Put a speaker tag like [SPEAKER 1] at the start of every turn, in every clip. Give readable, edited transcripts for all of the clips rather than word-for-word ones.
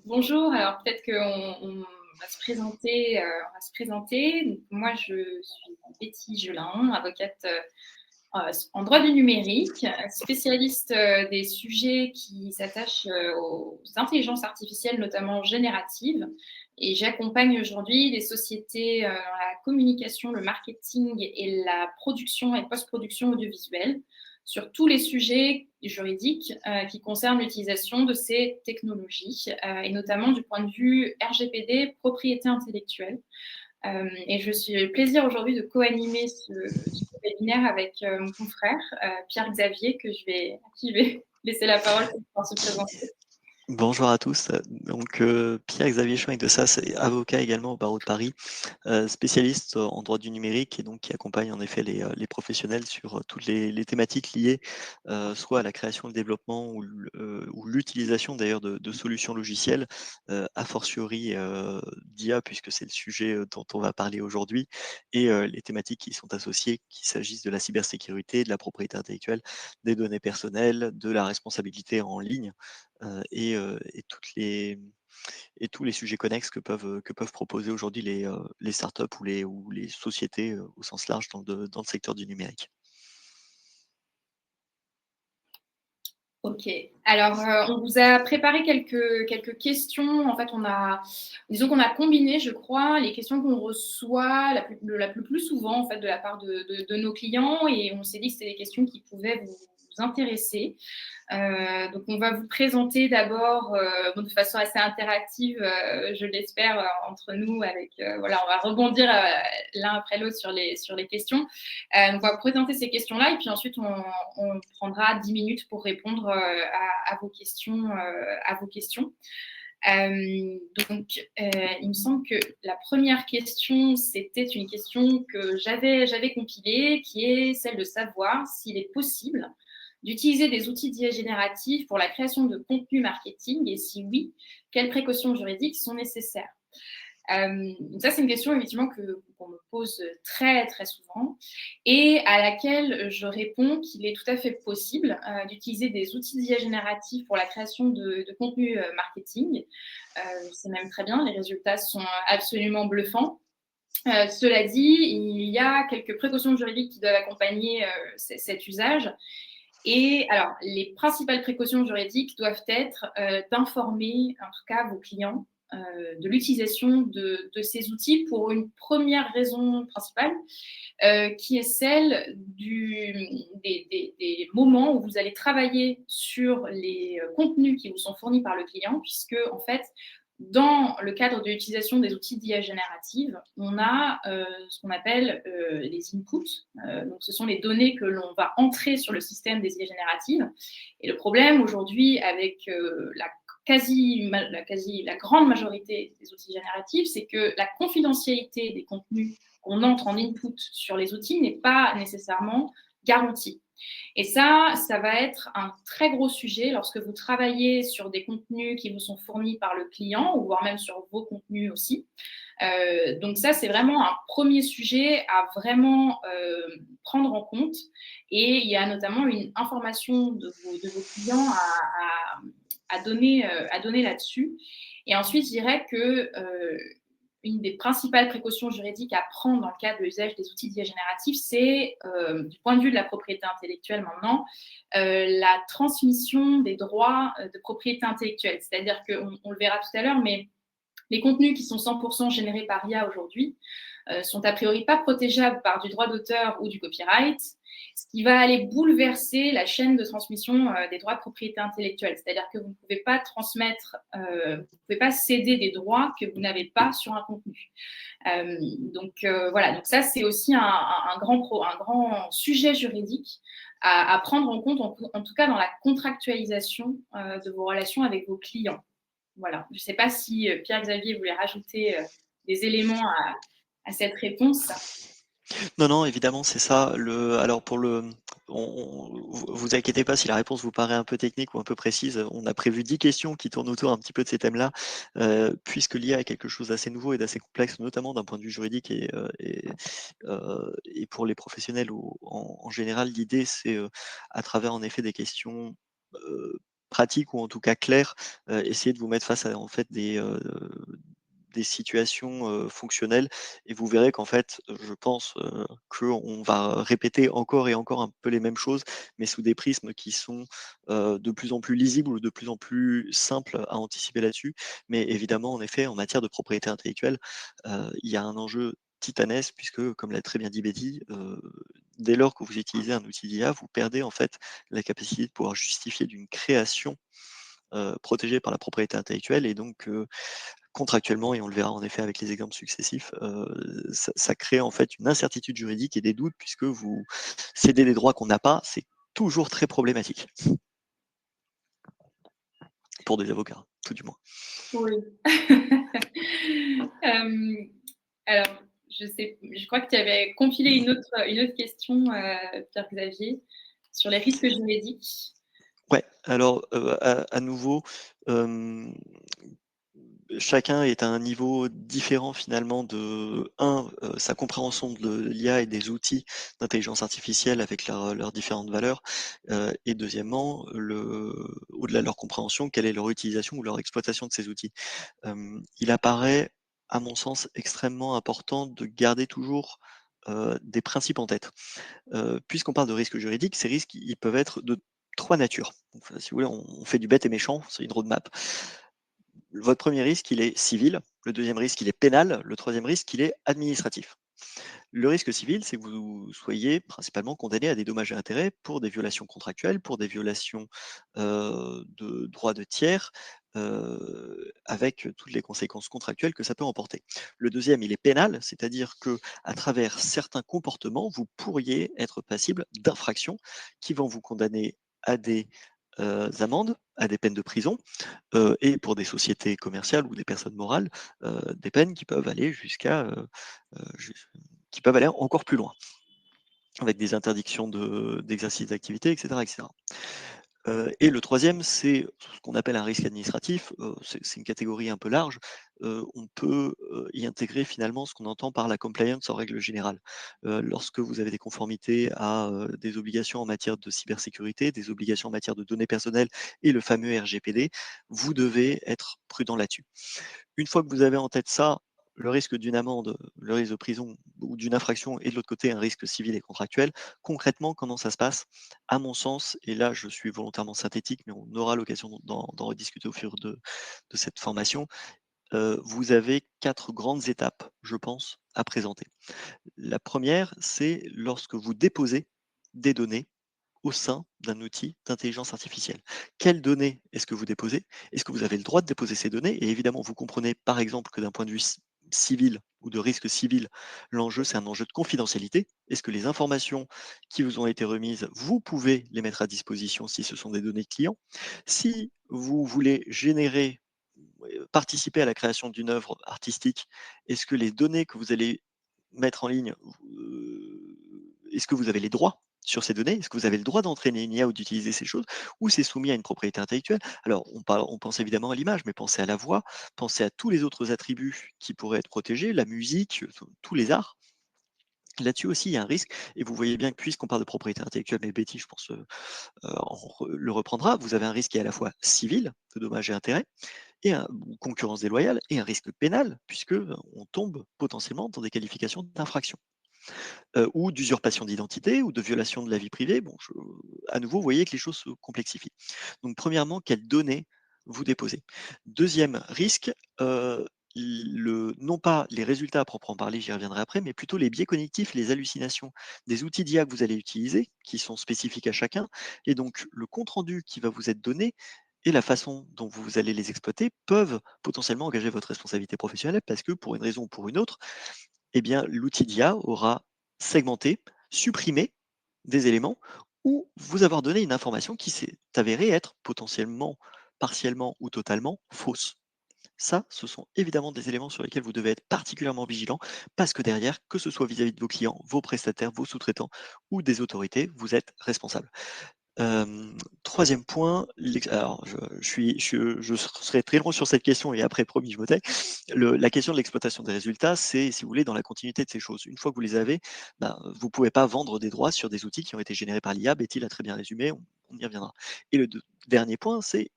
[SPEAKER 1] Bonjour, alors peut-être qu'on va se présenter, Donc moi, je suis Betty Gelin, avocate, en droit du numérique, spécialiste, des sujets qui s'attachent, aux intelligences artificielles, notamment génératives, et j'accompagne aujourd'hui des sociétés, dans la communication, le marketing et la production et post-production audiovisuelle sur tous les sujets juridiques, qui concernent l'utilisation de ces technologies, et notamment du point de vue RGPD, propriété intellectuelle. Et je suis le plaisir aujourd'hui de co-animer ce webinaire avec, mon confrère, Pierre Xavier, à qui je vais laisser la parole pour pouvoir se présenter.
[SPEAKER 2] Bonjour à tous. Donc, Pierre-Xavier Chouinc de Sass est avocat également au barreau de Paris, spécialiste en droit du numérique et donc qui accompagne en effet les professionnels sur toutes les thématiques liées, soit à la création, le développement ou l'utilisation d'ailleurs de solutions logicielles, a fortiori, d'IA puisque c'est le sujet, dont on va parler aujourd'hui et les thématiques qui sont associées, qu'il s'agisse de la cybersécurité, de la propriété intellectuelle, des données personnelles, de la responsabilité en ligne. Et tous les sujets connexes que peuvent proposer aujourd'hui les startups ou les sociétés, au sens large dans le secteur du numérique.
[SPEAKER 1] OK. Alors, on vous a préparé quelques questions. En fait, disons qu'on a combiné, je crois, les questions qu'on reçoit la plus souvent, en fait, de la part de nos clients, et on s'est dit que c'était des questions qui pouvaient vous intéresser. Donc on va vous présenter d'abord, de façon assez interactive, je l'espère, entre nous avec, voilà, on va rebondir, l'un après l'autre sur les questions. Donc on va vous présenter ces questions-là et puis ensuite on prendra 10 minutes pour répondre, à vos questions, à vos questions. Il me semble que la première question, c'était une question que j'avais compilée, qui est celle de savoir s'il est possible d'utiliser des outils d'IA génératifs pour la création de contenu marketing, et si oui, quelles précautions juridiques sont nécessaires? Donc ça, c'est une question effectivement qu'on me pose très, très souvent et à laquelle je réponds qu'il est tout à fait possible, d'utiliser des outils d'IA génératifs pour la création de contenu, marketing. C'est même très bien, les résultats sont absolument bluffants. Cela dit, il y a quelques précautions juridiques qui doivent accompagner, cet usage, et alors les principales précautions juridiques doivent être, d'informer en tout cas vos clients, de l'utilisation de ces outils pour une première raison principale, qui est celle des moments où vous allez travailler sur les, contenus qui vous sont fournis par le client, puisque en fait, dans le cadre de l'utilisation des outils d'IA générative, on a, ce qu'on appelle, les inputs. Donc ce sont les données que l'on va entrer sur le système des IA génératives, et le problème aujourd'hui avec, la grande majorité des outils génératifs, c'est que la confidentialité des contenus qu'on entre en input sur les outils n'est pas nécessairement garantie. Et ça va être un très gros sujet lorsque vous travaillez sur des contenus qui vous sont fournis par le client, ou voire même sur vos contenus aussi. Donc ça, c'est vraiment un premier sujet à vraiment prendre en compte. Et il y a notamment une information de vos clients à donner là-dessus. Et ensuite, je dirais que une des principales précautions juridiques à prendre dans le cadre de l'usage des outils d'IA génératifs, c'est, du point de vue de la propriété intellectuelle maintenant, la transmission des droits de propriété intellectuelle. C'est-à-dire qu'on le verra tout à l'heure, mais les contenus qui sont 100% générés par IA aujourd'hui sont a priori pas protégeables par du droit d'auteur ou du copyright, ce qui va aller bouleverser la chaîne de transmission des droits de propriété intellectuelle. C'est-à-dire que vous ne pouvez pas transmettre, vous ne pouvez pas céder des droits que vous n'avez pas sur un contenu. Voilà, donc ça c'est aussi un grand sujet juridique à prendre en compte, en tout cas dans la contractualisation de vos relations avec vos clients. Voilà, je ne sais pas si Pierre-Xavier voulait rajouter des éléments à cette réponse.
[SPEAKER 2] Non, non, évidemment, c'est ça. Alors vous inquiétez pas si la réponse vous paraît un peu technique ou un peu précise. On a prévu 10 questions qui tournent autour un petit peu de ces thèmes-là, puisque l'IA est quelque chose d'assez nouveau et d'assez complexe, notamment d'un point de vue juridique et pour les professionnels en général. L'idée, c'est à travers en effet des questions pratique ou en tout cas clair, essayer de vous mettre face à en fait des situations, fonctionnelles et vous verrez qu'en fait, je pense, qu'on va répéter encore et encore un peu les mêmes choses, mais sous des prismes qui sont, de plus en plus lisibles ou de plus en plus simples à anticiper là-dessus. Mais évidemment, en effet, en matière de propriété intellectuelle, il y a un enjeu titanesque puisque, comme l'a très bien dit Betty, dès lors que vous utilisez un outil d'IA, vous perdez en fait la capacité de pouvoir justifier d'une création, protégée par la propriété intellectuelle et donc, contractuellement, et on le verra en effet avec les exemples successifs, ça crée en fait une incertitude juridique et des doutes puisque vous cédez des droits qu'on n'a pas, c'est toujours très problématique. Pour des avocats, tout du moins.
[SPEAKER 1] Oui. Alors, je crois que tu avais compilé une autre question, Pierre-Xavier, sur les risques juridiques.
[SPEAKER 2] Ouais, alors, à nouveau, chacun est à un niveau différent finalement sa compréhension de l'IA et des outils d'intelligence artificielle avec leurs différentes valeurs, et deuxièmement, au-delà de leur compréhension, quelle est leur utilisation ou leur exploitation de ces outils. Il apparaît, à mon sens, extrêmement important de garder toujours, des principes en tête. Puisqu'on parle de risques juridiques, ces risques, ils peuvent être de 3 natures. Enfin, si vous voulez, on fait du bête et méchant, c'est une roadmap. Votre premier risque, il est civil, le deuxième risque, il est pénal, le troisième risque, il est administratif. Le risque civil, c'est que vous soyez principalement condamné à des dommages et intérêts pour des violations contractuelles, pour des violations, de droits de tiers, avec toutes les conséquences contractuelles que ça peut emporter. Le deuxième, il est pénal, c'est-à-dire que à travers certains comportements, vous pourriez être passible d'infractions qui vont vous condamner à des, amendes, à des peines de prison, et pour des sociétés commerciales ou des personnes morales, des peines qui peuvent aller jusqu'à, jus qui peuvent aller encore plus loin, avec des interdictions d'exercice d'activité et cetera et cetera. Et le troisième, c'est ce qu'on appelle un risque administratif, c'est une catégorie un peu large. On peut, y intégrer finalement ce qu'on entend par la compliance en règle générale. Lorsque vous avez des conformités à, des obligations en matière de cybersécurité, des obligations en matière de données personnelles et le fameux RGPD, vous devez être prudent là-dessus. Une fois que vous avez en tête ça, le risque d'une amende, le risque de prison ou d'une infraction et de l'autre côté un risque civil et contractuel, concrètement, comment ça se passe? À mon sens, et là je suis volontairement synthétique, mais on aura l'occasion d'en rediscuter au fur de cette formation, vous avez 4 grandes étapes, je pense, à présenter. La première, c'est lorsque vous déposez des données au sein d'un outil d'intelligence artificielle. Quelles données est-ce que vous déposez? Est-ce que vous avez le droit de déposer ces données? Et évidemment, vous comprenez par exemple que d'un point de vue civil ou de risque civil, l'enjeu c'est un enjeu de confidentialité. Est-ce que les informations qui vous ont été remises, vous pouvez les mettre à disposition si ce sont des données clients? Si vous voulez générer, participer à la création d'une œuvre artistique, est-ce que les données que vous allez mettre en ligne, est-ce que vous avez les droits sur ces données? Est-ce que vous avez le droit d'entraîner une IA ou d'utiliser ces choses? Ou c'est soumis à une propriété intellectuelle? Alors, on pense évidemment à l'image, mais pensez à la voix, pensez à tous les autres attributs qui pourraient être protégés, la musique, tous les arts. Là-dessus aussi, il y a un risque et vous voyez bien que puisqu'on parle de propriété intellectuelle, mais Betty, je pense, le reprendra, vous avez un risque qui est à la fois civil, de dommages et intérêts, et ou concurrence déloyale, et un risque pénal, puisque on tombe potentiellement dans des qualifications d'infraction, ou d'usurpation d'identité ou de violation de la vie privée. Bon, à nouveau, vous voyez que les choses se complexifient. Donc, premièrement, quelles données vous déposez? Deuxième risque, non pas les résultats à proprement parler, j'y reviendrai après, mais plutôt les biais cognitifs, les hallucinations des outils d'IA que vous allez utiliser, qui sont spécifiques à chacun, et donc le compte-rendu qui va vous être donné et la façon dont vous allez les exploiter peuvent potentiellement engager votre responsabilité professionnelle parce que pour une raison ou pour une autre, eh bien, l'outil d'IA aura segmenté, supprimé des éléments ou vous avoir donné une information qui s'est avérée être potentiellement, partiellement ou totalement fausse. Ça, ce sont évidemment des éléments sur lesquels vous devez être particulièrement vigilant parce que derrière, que ce soit vis-à-vis de vos clients, vos prestataires, vos sous-traitants ou des autorités, vous êtes responsable. Troisième point, alors je serai très long sur cette question et après, promis, je me tais. La question de l'exploitation des résultats, c'est, si vous voulez, dans la continuité de ces choses. Une fois que vous les avez, vous ne pouvez pas vendre des droits sur des outils qui ont été générés par l'IA. Betty l'a très bien résumé, on y reviendra. Et le dernier point, c'est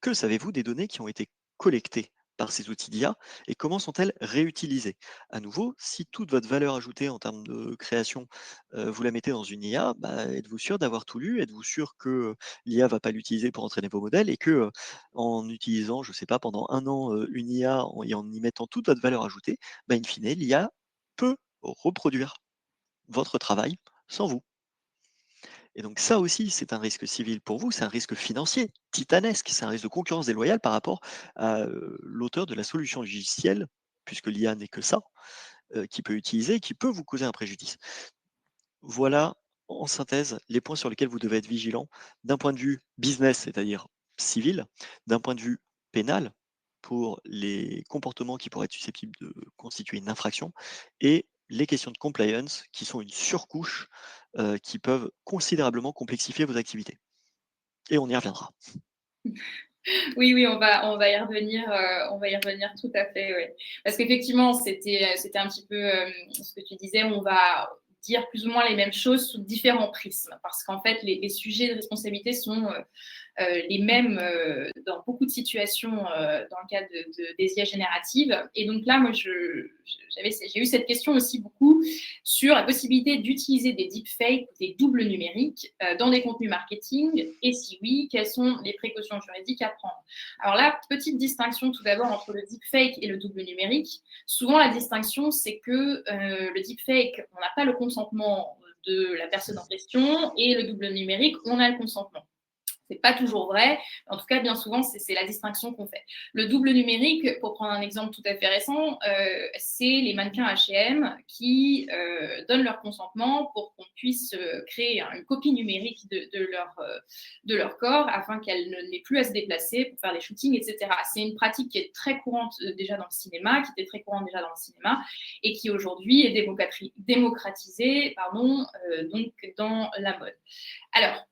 [SPEAKER 2] que savez-vous des données qui ont été collectées par ces outils d'IA et comment sont-elles réutilisées? À nouveau, si toute votre valeur ajoutée en termes de création, vous la mettez dans une IA, êtes-vous sûr d'avoir tout lu? Êtes-vous sûr que l'IA va pas l'utiliser pour entraîner vos modèles et que, en utilisant, je ne sais pas, pendant un an, une IA et en y mettant toute votre valeur ajoutée, in fine, l'IA peut reproduire votre travail sans vous? Et donc ça aussi, c'est un risque civil pour vous, c'est un risque financier titanesque, c'est un risque de concurrence déloyale par rapport à l'auteur de la solution logicielle, puisque l'IA n'est que ça, qui peut utiliser, qui peut vous causer un préjudice. Voilà, en synthèse, les points sur lesquels vous devez être vigilant d'un point de vue business, c'est-à-dire civil, d'un point de vue pénal, pour les comportements qui pourraient être susceptibles de constituer une infraction, et les questions de compliance, qui sont une surcouche qui peuvent considérablement complexifier vos activités. Et on y reviendra.
[SPEAKER 1] Oui, oui, on va y revenir tout à fait, oui. Parce qu'effectivement, c'était un petit peu ce que tu disais, on va dire plus ou moins les mêmes choses sous différents prismes, parce qu'en fait, les sujets de responsabilité sont les mêmes dans beaucoup de situations dans le cadre des IA génératives. Et donc là, moi, j'ai eu cette question aussi beaucoup sur la possibilité d'utiliser des deepfakes, des doubles numériques dans des contenus marketing. Et si oui, quelles sont les précautions juridiques à prendre? Alors là, petite distinction tout d'abord entre le deepfake et le double numérique. Souvent, la distinction, c'est que le deepfake, on n'a pas le consentement de la personne en question, et le double numérique, on a le consentement. C'est pas toujours vrai. En tout cas, bien souvent, c'est la distinction qu'on fait. Le double numérique, pour prendre un exemple tout à fait récent, c'est les mannequins H&M qui donnent leur consentement pour qu'on puisse créer une copie numérique de leur corps afin qu'elle n'ait plus à se déplacer pour faire les shootings, etc. C'est une pratique qui est très courante déjà dans le cinéma, qui était très courante déjà dans le cinéma et qui aujourd'hui est démocratisée donc dans la mode. Alors,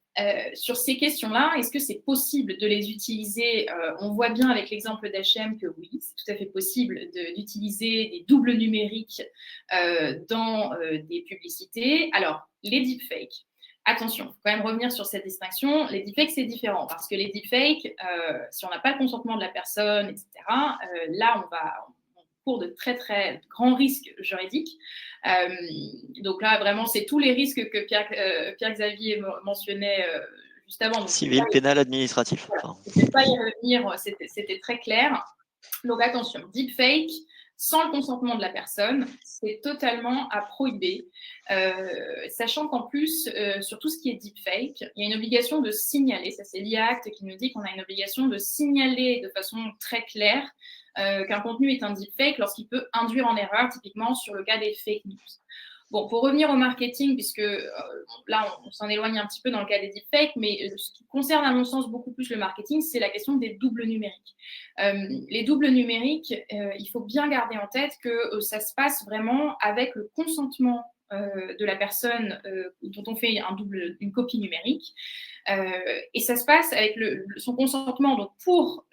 [SPEAKER 1] sur ces questions-là, est-ce que c'est possible de les utiliser? On voit bien avec l'exemple d'H&M que oui, c'est tout à fait possible d'utiliser des doubles numériques dans des publicités. Alors, les deepfakes. Attention, il faut quand même revenir sur cette distinction. Les deepfakes, c'est différent parce que les deepfakes, si on n'a pas le consentement de la personne, etc., là, on court de très, très grands risques juridiques. Donc là, vraiment, c'est tous les risques que Pierre-Xavier mentionnait juste avant. Donc,
[SPEAKER 2] Civil, pénal, administratif.
[SPEAKER 1] voilà,
[SPEAKER 2] Enfin,
[SPEAKER 1] je ne vais pas y revenir, c'était très clair. Donc attention, deepfake, sans le consentement de la personne, c'est totalement à prohiber. Sachant qu'en plus, sur tout ce qui est deepfake, il y a une obligation de signaler, ça c'est l'IACT qui nous dit qu'on a une obligation de signaler de façon très claire qu'un contenu est un deepfake lorsqu'il peut induire en erreur, typiquement sur le cas des fake news. Bon, pour revenir au marketing, puisque là, on s'en éloigne un petit peu dans le cas des deepfakes, mais ce qui concerne à mon sens beaucoup plus le marketing, c'est la question des doubles numériques. Les doubles numériques, il faut bien garder en tête que ça se passe vraiment avec le consentement de la personne dont on fait une copie numérique. Et ça se passe avec son consentement donc pour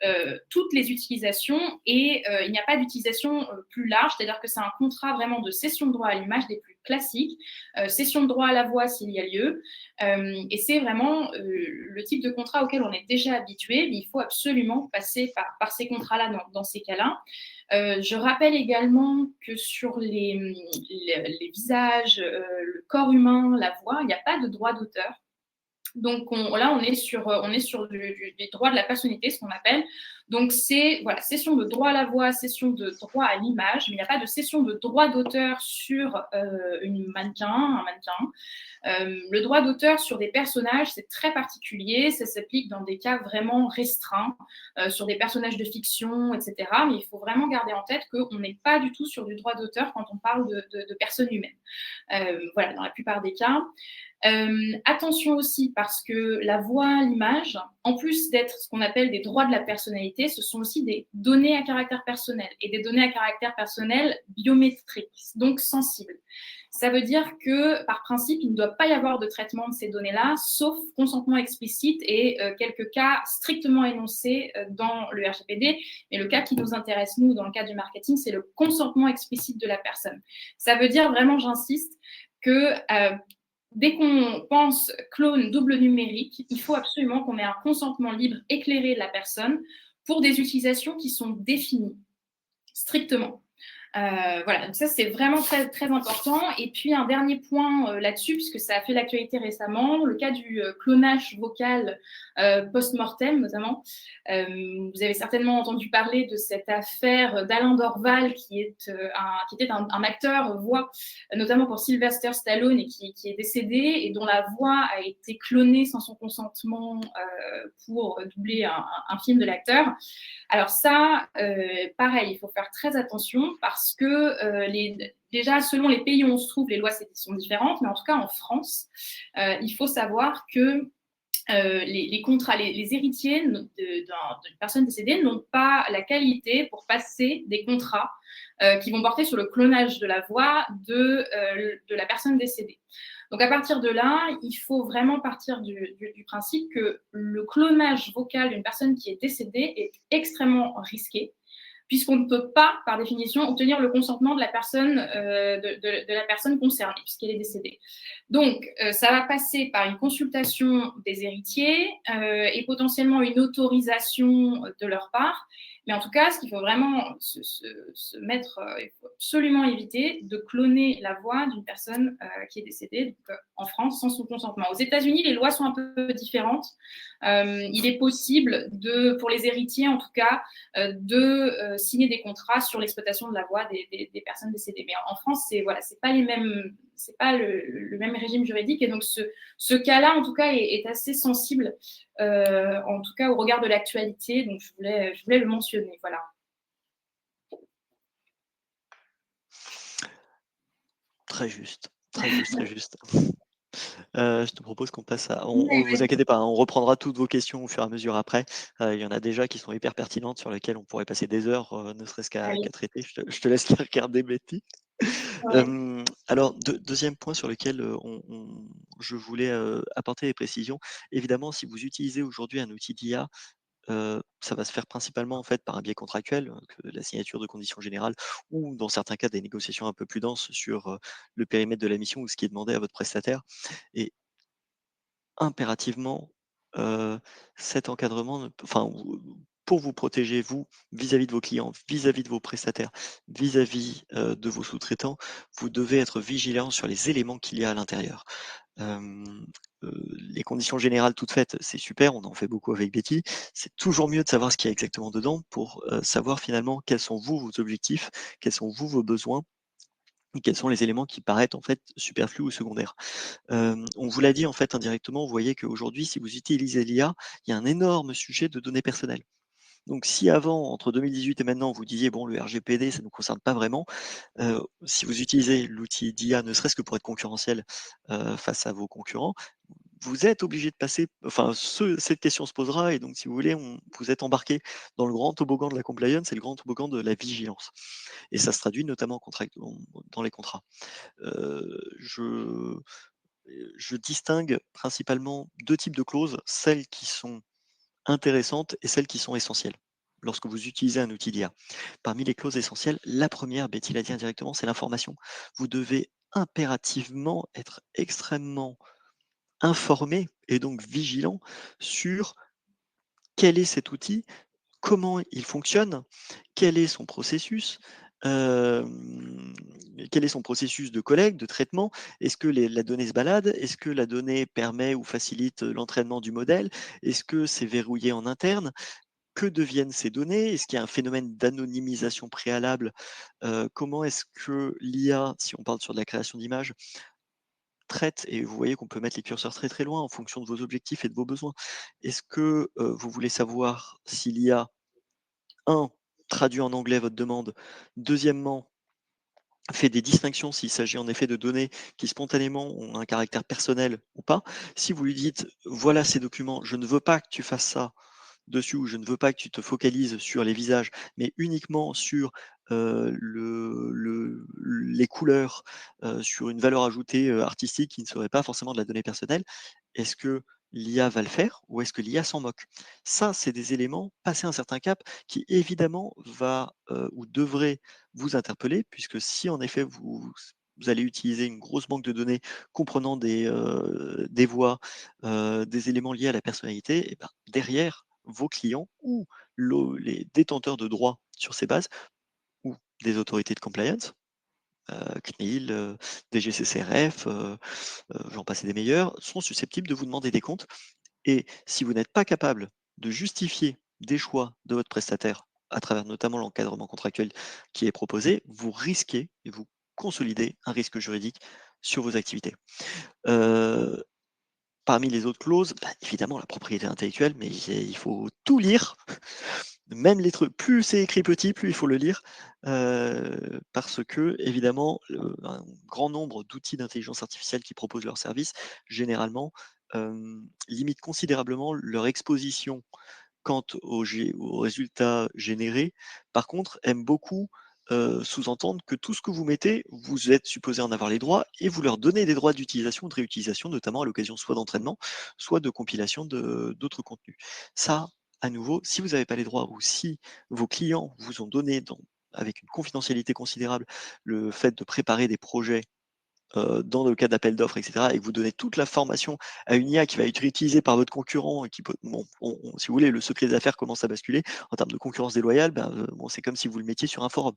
[SPEAKER 1] toutes les utilisations et il n'y a pas d'utilisation plus large, c'est-à-dire que c'est un contrat vraiment de cession de droit à l'image des plus classiques, cession de droit à la voix s'il y a lieu, et c'est vraiment le type de contrat auquel on est déjà habitué, mais il faut absolument passer par ces contrats-là dans ces cas-là. Je rappelle également que sur les visages, le corps humain, la voix, il n'y a pas de droit d'auteur. Donc là, on est sur des droits de la personnalité, ce qu'on appelle. Donc c'est voilà, cession de droit à la voix, cession de droit à l'image, mais il n'y a pas de cession de droit d'auteur sur un mannequin. Le droit d'auteur sur des personnages, c'est très particulier, ça s'applique dans des cas vraiment restreints, sur des personnages de fiction, etc. Mais il faut vraiment garder en tête qu'on n'est pas du tout sur du droit d'auteur quand on parle de personnes humaines. Voilà, dans la plupart des cas. Attention aussi parce que la voix, l'image, en plus d'être ce qu'on appelle des droits de la personnalité, ce sont aussi des données à caractère personnel et des données à caractère personnel biométriques, donc sensibles. Ça veut dire que, par principe, il ne doit pas y avoir de traitement de ces données-là, sauf consentement explicite et quelques cas strictement énoncés dans le RGPD. Mais le cas qui nous intéresse, nous, dans le cadre du marketing, c'est le consentement explicite de la personne. Ça veut dire, vraiment, j'insiste, que dès qu'on pense clone double numérique, il faut absolument qu'on ait un consentement libre éclairé de la personne pour des utilisations qui sont définies strictement. Voilà, donc ça c'est vraiment très, très important. Et puis un dernier point là-dessus, puisque ça a fait l'actualité récemment, le cas du clonage vocal post-mortem notamment. Vous avez certainement entendu parler de cette affaire d'Alain Dorval, qui était un acteur voix, notamment pour Sylvester Stallone, et qui est décédé, et dont la voix a été clonée sans son consentement pour doubler un film de l'acteur. Alors ça, pareil, il faut faire très attention parce que déjà, selon les pays où on se trouve, les lois sont différentes, mais en tout cas en France, il faut savoir que les contrats, les héritiers d'une personne décédée n'ont pas la qualité pour passer des contrats qui vont porter sur le clonage de la voix de la personne décédée. Donc à partir de là, il faut vraiment partir du principe que le clonage vocal d'une personne qui est décédée est extrêmement risqué, puisqu'on ne peut pas, par définition, obtenir le consentement de la personne, de la personne concernée, puisqu'elle est décédée. Donc, ça va passer par une consultation des héritiers et potentiellement une autorisation de leur part. Mais en tout cas, ce qu'il faut vraiment se mettre, il faut absolument éviter de cloner la voix d'une personne qui est décédée donc, en France sans son consentement. Aux États-Unis, les lois sont un peu différentes. Il est possible, pour les héritiers en tout cas, de signer des contrats sur l'exploitation de la voix des personnes décédées. Mais en France, c'est pas les mêmes, c'est pas le même régime juridique, et donc ce cas-là, en tout cas, est assez sensible, en tout cas au regard de l'actualité. Donc je voulais le mentionner. Voilà.
[SPEAKER 2] Très juste, très juste, très juste. Je te propose qu'on passe à.
[SPEAKER 1] Ouais,
[SPEAKER 2] Vous inquiétez pas, hein, on reprendra toutes vos questions au fur et à mesure après. Il y en a déjà qui sont hyper pertinentes sur lesquelles on pourrait passer des heures, ne serait-ce qu'à
[SPEAKER 1] allez.
[SPEAKER 2] traiter. Je te laisse les regarder, Betty.
[SPEAKER 1] Ouais.
[SPEAKER 2] Alors, deuxième point sur lequel je voulais apporter des précisions. Évidemment, si vous utilisez aujourd'hui un outil d'IA, ça va se faire principalement en fait par un biais contractuel, que la signature de conditions générales ou dans certains cas des négociations un peu plus denses sur le périmètre de la mission ou ce qui est demandé à votre prestataire. Et impérativement, cet encadrement ne peut enfin, pour vous protéger, vous, vis-à-vis de vos clients, vis-à-vis de vos prestataires, vis-à-vis, de vos sous-traitants, vous devez être vigilant sur les éléments qu'il y a à l'intérieur. Hem, les conditions générales toutes faites, c'est super, on en fait beaucoup avec Betty. C'est toujours mieux de savoir ce qu'il y a exactement dedans pour, savoir finalement quels sont vous, vos objectifs, quels sont vous, vos besoins et quels sont les éléments qui paraissent en fait superflus ou secondaires. On vous l'a dit en fait indirectement, vous voyez qu'aujourd'hui, si vous utilisez l'IA, il y a un énorme sujet de données personnelles. Donc si avant, entre 2018 et maintenant, vous disiez: «Bon, le RGPD, ça ne nous concerne pas vraiment», si vous utilisez l'outil d'IA, ne serait-ce que pour être concurrentiel, face à vos concurrents, vous êtes obligé de passer enfin, cette question se posera et donc si vous voulez, vous êtes embarqué dans le grand toboggan de la compliance et le grand toboggan de la vigilance et ça se traduit notamment en dans les contrats. Je distingue principalement 2 types de clauses, celles qui sont intéressantes et celles qui sont essentielles, lorsque vous utilisez un outil d'IA. Parmi les clauses essentielles, la première, Betty l'a dit indirectement, c'est l'information. Vous devez impérativement être extrêmement informé et donc vigilant sur quel est cet outil, comment il fonctionne, quel est son processus, hem, quel est son processus de collecte, de traitement? Est-ce que la donnée se balade? Est-ce que la donnée permet ou facilite l'entraînement du modèle? Est-ce que c'est verrouillé en interne? Que deviennent ces données? Est-ce qu'il y a un phénomène d'anonymisation préalable? Comment est-ce que l'IA, si on parle sur de la création d'images, traite et vous voyez qu'on peut mettre les curseurs très, très loin en fonction de vos objectifs et de vos besoins. Est-ce que, vous voulez savoir si l'IA, 1 traduit en anglais votre demande, deuxièmement, fait des distinctions s'il s'agit en effet de données qui spontanément ont un caractère personnel ou pas. Si vous lui dites: «Voilà ces documents, je ne veux pas que tu fasses ça dessus, ou je ne veux pas que tu te focalises sur les visages, mais uniquement sur, les couleurs, sur une valeur ajoutée, artistique qui ne serait pas forcément de la donnée personnelle». Est-ce que l'IA va le faire ou est-ce que l'IA s'en moque? Ça, c'est des éléments, passé un certain cap, qui évidemment va, ou devrait vous interpeller, puisque si en effet vous allez utiliser une grosse banque de données comprenant des voix, des éléments liés à la personnalité, et ben, derrière, vos clients ou les détenteurs de droits sur ces bases, ou des autorités de compliance, CNIL, DGCCRF, j'en passe et des meilleurs, sont susceptibles de vous demander des comptes. Et si vous n'êtes pas capable de justifier des choix de votre prestataire à travers notamment l'encadrement contractuel qui est proposé, vous risquez et vous consolidez un risque juridique sur vos activités. Euh, Parmi les autres clauses, bah, évidemment la propriété intellectuelle, mais il faut tout lire, même les trucs. Plus c'est écrit petit, plus il faut le lire, parce que évidemment, un grand nombre d'outils d'intelligence artificielle qui proposent leurs services, généralement, limitent considérablement leur exposition quant aux résultats générés. Par contre, aiment beaucoup sous-entendre que tout ce que vous mettez, vous êtes supposé en avoir les droits et vous leur donnez des droits d'utilisation ou de réutilisation, notamment à l'occasion soit d'entraînement, soit de compilation d'autres contenus. Ça, à nouveau, si vous n'avez pas les droits ou si vos clients vous ont donné avec une confidentialité considérable le fait de préparer des projets dans le cadre d'appels d'offres, etc., et que vous donnez toute la formation à une IA qui va être utilisée par votre concurrent et qui peut, bon, si vous voulez, le secret des affaires commence à basculer en termes de concurrence déloyale, ben, bon, c'est comme si vous le mettiez sur un forum.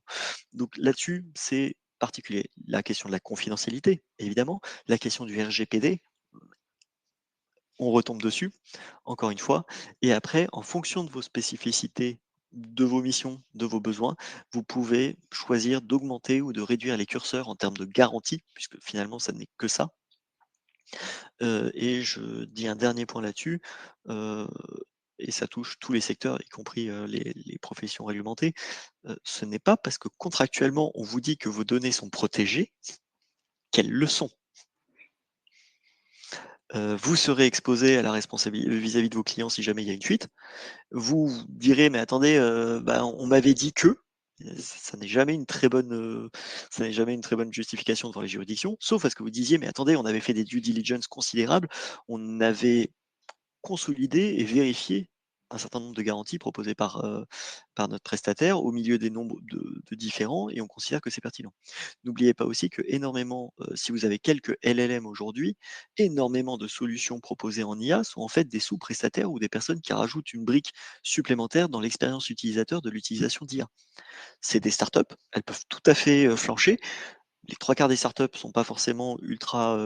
[SPEAKER 2] Donc là-dessus, c'est particulier. La question de la confidentialité, évidemment, la question du RGPD, on retombe dessus, encore une fois. Et après, en fonction de vos spécificités, de vos missions, de vos besoins, vous pouvez choisir d'augmenter ou de réduire les curseurs en termes de garantie, puisque finalement, ça n'est que ça. Et je dis un dernier point là-dessus, heu, et ça touche tous les secteurs, y compris, les professions réglementées. Ce n'est pas parce que contractuellement, on vous dit que vos données sont protégées, qu'elles le sont. Vous serez exposé à la responsabilité vis-à-vis de vos clients si jamais il y a une fuite. Vous direz: «Mais attendez, bah, on m'avait dit que». Ça n'est jamais une très bonne, ça n'est jamais une très bonne justification devant les juridictions, sauf à ce que vous disiez: «Mais attendez, on avait fait des due diligence considérables, on avait consolider et vérifier un certain nombre de garanties proposées par notre prestataire au milieu des nombres de différents, et on considère que c'est pertinent. N'oubliez pas aussi que énormément, si vous avez quelques LLM aujourd'hui, énormément de solutions proposées en IA sont en fait des sous-prestataires ou des personnes qui rajoutent une brique supplémentaire dans l'expérience utilisateur de l'utilisation d'IA. C'est des startups, elles peuvent tout à fait, flancher. Les 3 quarts des startups ne sont pas forcément ultra,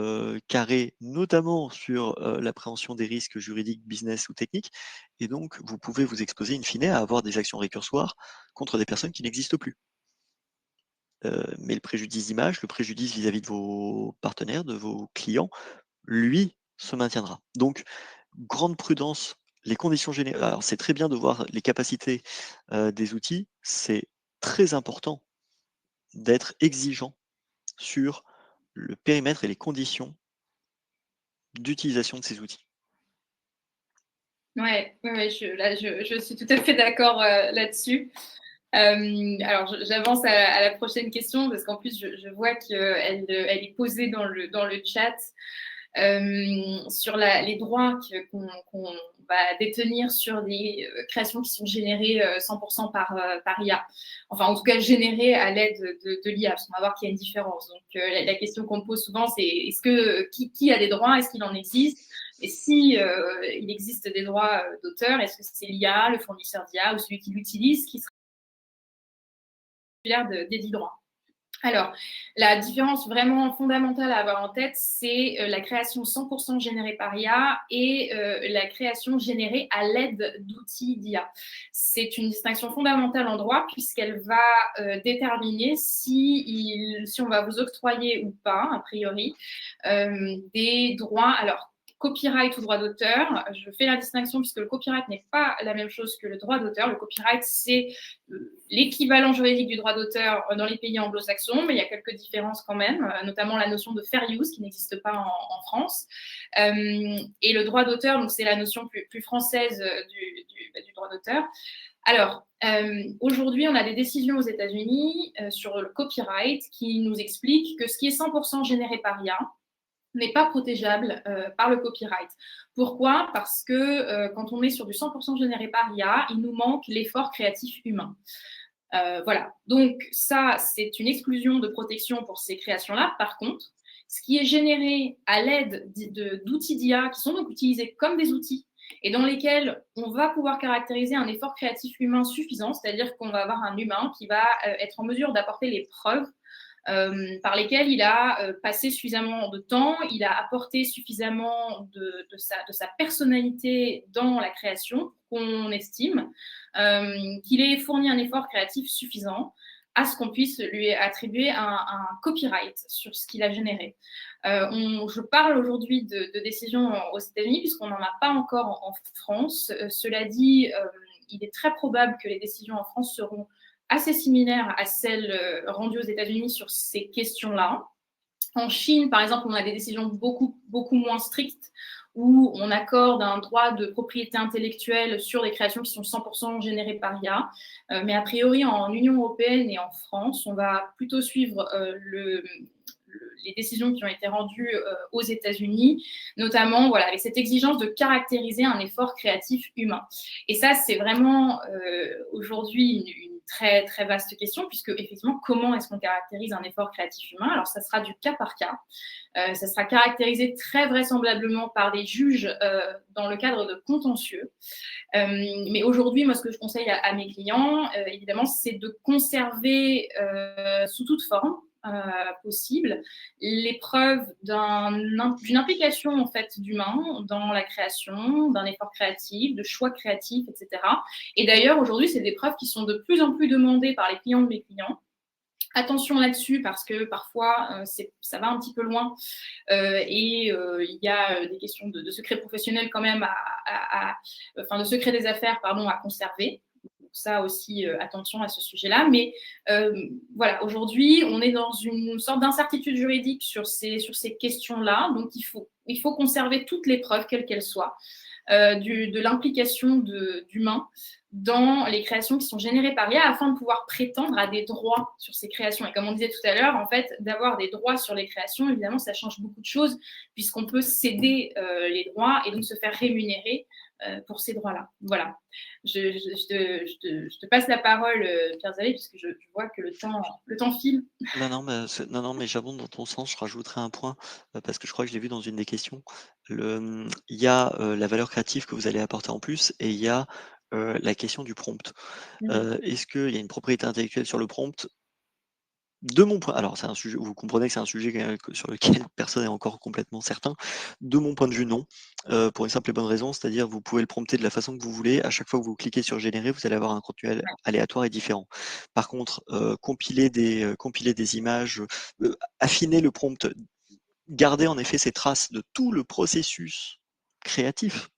[SPEAKER 2] carrées, notamment sur, l'appréhension des risques juridiques, business ou techniques, et donc vous pouvez vous exposer in fine à avoir des actions récursoires contre des personnes qui n'existent plus. Mais le préjudice d'image, le préjudice vis-à-vis de vos partenaires, de vos clients, lui, se maintiendra. Donc grande prudence, les conditions générales. Alors c'est très bien de voir les capacités, des outils, c'est très important d'être exigeant sur le périmètre et les conditions d'utilisation de ces outils.
[SPEAKER 1] Ouais, ouais, ouais, je suis tout à fait d'accord là-dessus. Alors, j'avance à la prochaine question parce qu'en plus, je vois qu'elle elle est posée dans le chat sur les droits qu'on va détenir sur des créations qui sont générées 100% par IA. Enfin, en tout cas, générées à l'aide de l'IA, parce qu'on va voir qu'il y a une différence. Donc, la question qu'on me pose souvent, c'est qui a des droits? Est-ce qu'il en existe? Et si il existe des droits d'auteur, est-ce que c'est l'IA, le fournisseur d'IA ou celui qui l'utilise qui sera titulaire des 10 droits? Alors, la différence vraiment fondamentale à avoir en tête, c'est la création 100% générée par IA et la création générée à l'aide d'outils d'IA. C'est une distinction fondamentale en droit puisqu'elle va déterminer si on va vous octroyer ou pas, a priori, des droits. Alors, copyright ou droit d'auteur. Je fais la distinction puisque le copyright n'est pas la même chose que le droit d'auteur. Le copyright, c'est l'équivalent juridique du droit d'auteur dans les pays anglo-saxons, mais il y a quelques différences quand même, notamment la notion de fair use qui n'existe pas en France. Et le droit d'auteur, donc c'est la notion plus française du droit d'auteur. Alors, aujourd'hui, on a des décisions aux États-Unis sur le copyright qui nous expliquent que ce qui est 100% généré par IA n'est pas protégeable par le copyright. Pourquoi? Parce que quand on est sur du 100% généré par IA, il nous manque l'effort créatif humain. Voilà, donc ça, c'est une exclusion de protection pour ces créations-là. Par contre, ce qui est généré à l'aide d'outils d'IA qui sont donc utilisés comme des outils et dans lesquels on va pouvoir caractériser un effort créatif humain suffisant, c'est-à-dire qu'on va avoir un humain qui va être en mesure d'apporter les preuves par lesquelles il a passé suffisamment de temps, il a apporté suffisamment de sa personnalité dans la création qu'on estime qu'il ait fourni un effort créatif suffisant à ce qu'on puisse lui attribuer un copyright sur ce qu'il a généré. Je parle aujourd'hui de décisions aux États-Unis puisqu'on n'en a pas encore en France. Cela dit, il est très probable que les décisions en France seront assez similaires à celles rendues aux États-Unis sur ces questions-là. En Chine, par exemple, on a des décisions beaucoup moins strictes où on accorde un droit de propriété intellectuelle sur des créations qui sont 100% générées par IA. Mais a priori, en Union européenne et en France, on va plutôt suivre les décisions qui ont été rendues aux États-Unis, notamment voilà, avec cette exigence de caractériser un effort créatif humain. Et ça, c'est vraiment aujourd'hui une très, très vaste question, puisque effectivement, comment est-ce qu'on caractérise un effort créatif humain? Alors, ça sera du cas par cas. Ça sera caractérisé très vraisemblablement par des juges dans le cadre de contentieux. Mais aujourd'hui, moi, ce que je conseille à mes clients, évidemment, c'est de conserver sous toute forme possible les preuves d'une implication en fait d'humain dans la création, d'un effort créatif, de choix créatifs, etc. Et d'ailleurs, aujourd'hui, c'est des preuves qui sont de plus en plus demandées par les clients de mes clients. Attention là-dessus parce que parfois ça va un petit peu loin et il y a des questions de secret professionnel quand même enfin de secret des affaires pardon à conserver. Donc ça aussi attention à ce sujet-là. Mais voilà, aujourd'hui on est dans une sorte d'incertitude juridique sur ces questions-là. Donc il faut conserver toutes les preuves quelles qu'elles soient de l'implication d'humains dans les créations qui sont générées par IA afin de pouvoir prétendre à des droits sur ces créations. Et comme on disait tout à l'heure, en fait, d'avoir des droits sur les créations, évidemment, ça change beaucoup de choses puisqu'on peut céder les droits et donc se faire rémunérer pour ces droits-là. Voilà. Je te passe la parole, Pierre Zavé, puisque je vois que le temps file.
[SPEAKER 2] Non, mais j'abonde dans ton sens. Je rajouterai un point parce que je crois que je l'ai vu dans une des questions. Il y a la valeur créative que vous allez apporter en plus et il y a la question du prompt. Est-ce qu'il y a une propriété intellectuelle sur le prompt? De mon point, alors c'est un sujet, vous comprenez que c'est un sujet sur lequel personne n'est encore complètement certain. De mon point de vue, non. Pour une simple et bonne raison, c'est-à-dire vous pouvez le prompter de la façon que vous voulez. À chaque fois que vous cliquez sur générer, vous allez avoir un contenu aléatoire et différent. Par contre, compiler des images, affiner le prompt, garder en effet ces traces de tout le processus créatif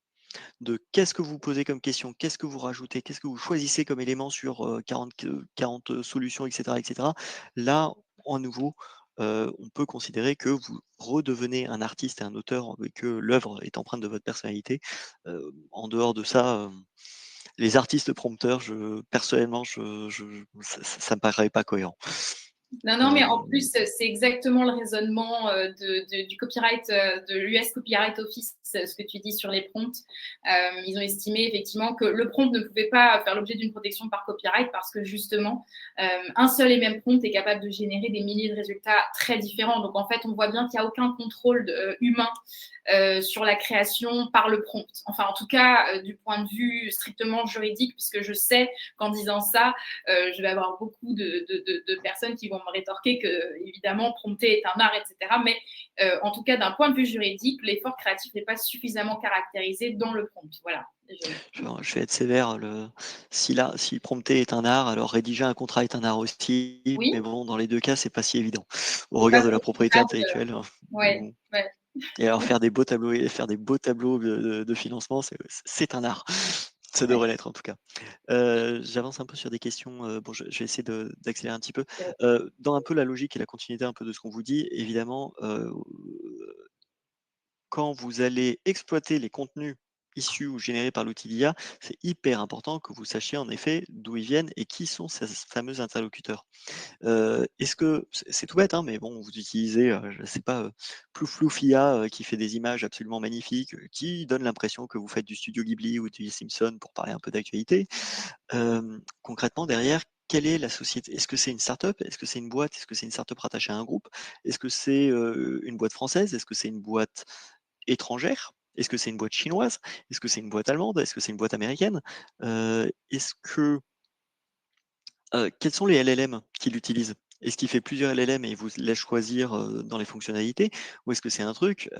[SPEAKER 2] de qu'est-ce que vous posez comme question, qu'est-ce que vous rajoutez, qu'est-ce que vous choisissez comme élément sur 40 solutions, etc., etc. Là, à nouveau, on peut considérer que vous redevenez un artiste et un auteur et que l'œuvre est empreinte de votre personnalité. En dehors de ça, les artistes prompteurs, personnellement, ça ne me paraît pas cohérent.
[SPEAKER 1] Non, mais en plus, c'est exactement le raisonnement du copyright, de l'US Copyright Office, ce que tu dis sur les prompts. Ils ont estimé effectivement que le prompt ne pouvait pas faire l'objet d'une protection par copyright parce que justement, un seul et même prompt est capable de générer des milliers de résultats très différents. Donc en fait, on voit bien qu'il n'y a aucun contrôle humain sur la création par le prompt. Enfin, en tout cas, du point de vue strictement juridique, puisque je sais qu'en disant ça, je vais avoir beaucoup de personnes qui vont me rétorquer que, évidemment, prompter est un art, etc. Mais en tout cas, d'un point de vue juridique, l'effort créatif n'est pas suffisamment caractérisé dans le prompt. Voilà.
[SPEAKER 2] Je vais être sévère. Si prompter est un art, alors rédiger un contrat est un art aussi.
[SPEAKER 1] Oui.
[SPEAKER 2] Mais bon, dans les deux cas, c'est pas si évident. Au regard de la propriété intellectuelle.
[SPEAKER 1] Ouais.
[SPEAKER 2] Et alors faire des beaux tableaux de financement, c'est un art. Ça
[SPEAKER 1] Ouais.
[SPEAKER 2] devrait l'être en tout cas. J'avance un peu sur des questions, bon je vais essayer d'accélérer un petit peu.
[SPEAKER 1] Ouais.
[SPEAKER 2] Dans un peu la logique et la continuité un peu de ce qu'on vous dit, évidemment, quand vous allez exploiter les contenus issus ou générés par l'outil d'IA, c'est hyper important que vous sachiez en effet d'où ils viennent et qui sont ces fameux interlocuteurs. Est-ce que c'est tout bête, hein, mais bon, vous utilisez, je sais pas, Ploufloufia, qui fait des images absolument magnifiques, qui donnent l'impression que vous faites du studio Ghibli ou du Simpson pour parler un peu d'actualité. Concrètement derrière, quelle est la société? Est-ce que c'est une start-up? Est-ce que c'est une boîte? Est-ce que c'est une start-up rattachée à un groupe? Est-ce que c'est, une boîte française? Est-ce que c'est une boîte étrangère? Est-ce que c'est une boîte chinoise? Est-ce que c'est une boîte allemande? Est-ce que c'est une boîte américaine? Est-ce que quels sont les LLM qu'il utilise? Est-ce qu'il fait plusieurs LLM et il vous laisse choisir, dans les fonctionnalités? Ou est-ce que c'est un truc,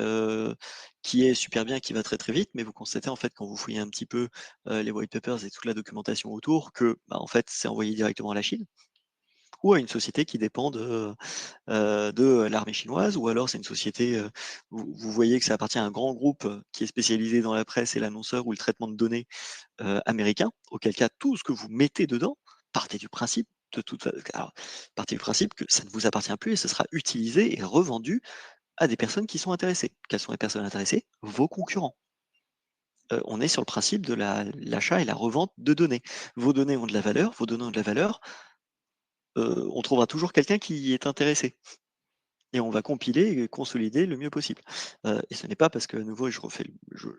[SPEAKER 2] qui est super bien, qui va très, très vite, mais vous constatez en fait quand vous fouillez un petit peu, les white papers et toute la documentation autour que, bah, en fait, c'est envoyé directement à la Chine ou à une société qui dépend de l'armée chinoise, ou alors c'est une société, vous voyez que ça appartient à un grand groupe, qui est spécialisé dans la presse et l'annonceur ou le traitement de données, américain, auquel cas tout ce que vous mettez dedans, partez du principe de toute fa alors, partez du principe que ça ne vous appartient plus et ce sera utilisé et revendu à des personnes qui sont intéressées. Quelles sont les personnes intéressées? Vos concurrents. On est sur le principe de l'achat et la revente de données. Vos données ont de la valeur, vos données ont de la valeur, on trouvera toujours quelqu'un qui est intéressé et on va compiler et consolider le mieux possible. Et ce n'est pas parce qu'à nouveau, et je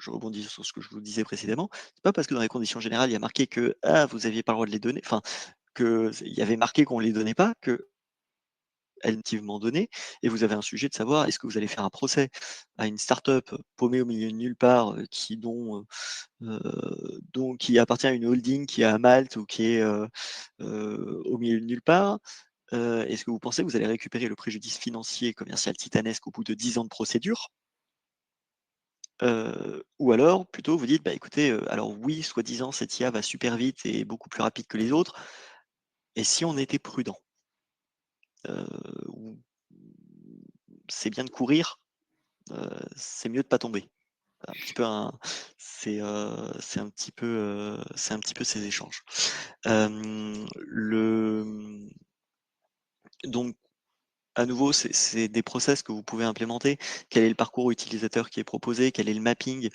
[SPEAKER 2] rebondis sur ce que je vous disais précédemment, c'est pas parce que dans les conditions générales, il y a marqué que, ah, vous aviez pas le droit de les donner, enfin, il y avait marqué qu'on les donnait pas, qu'elles effectivement données, et vous avez un sujet de savoir est-ce que vous allez faire un procès à une start-up paumée au milieu de nulle part, qui appartient à une holding qui est à Malte ou qui est au milieu de nulle part. Est-ce que vous pensez que vous allez récupérer le préjudice financier et commercial titanesque au bout de 10 ans de procédure? Ou alors plutôt vous dites: «Bah, écoutez, alors oui, soi-disant cette IA va super vite et beaucoup plus rapide que les autres, et si on était prudent? Ou c'est bien de courir, c'est mieux de pas tomber». Un petit peu un c'est un petit peu ces échanges. Donc à nouveau, c'est des process que vous pouvez implémenter. Quel est le parcours utilisateur qui est proposé? Quel est le mapping?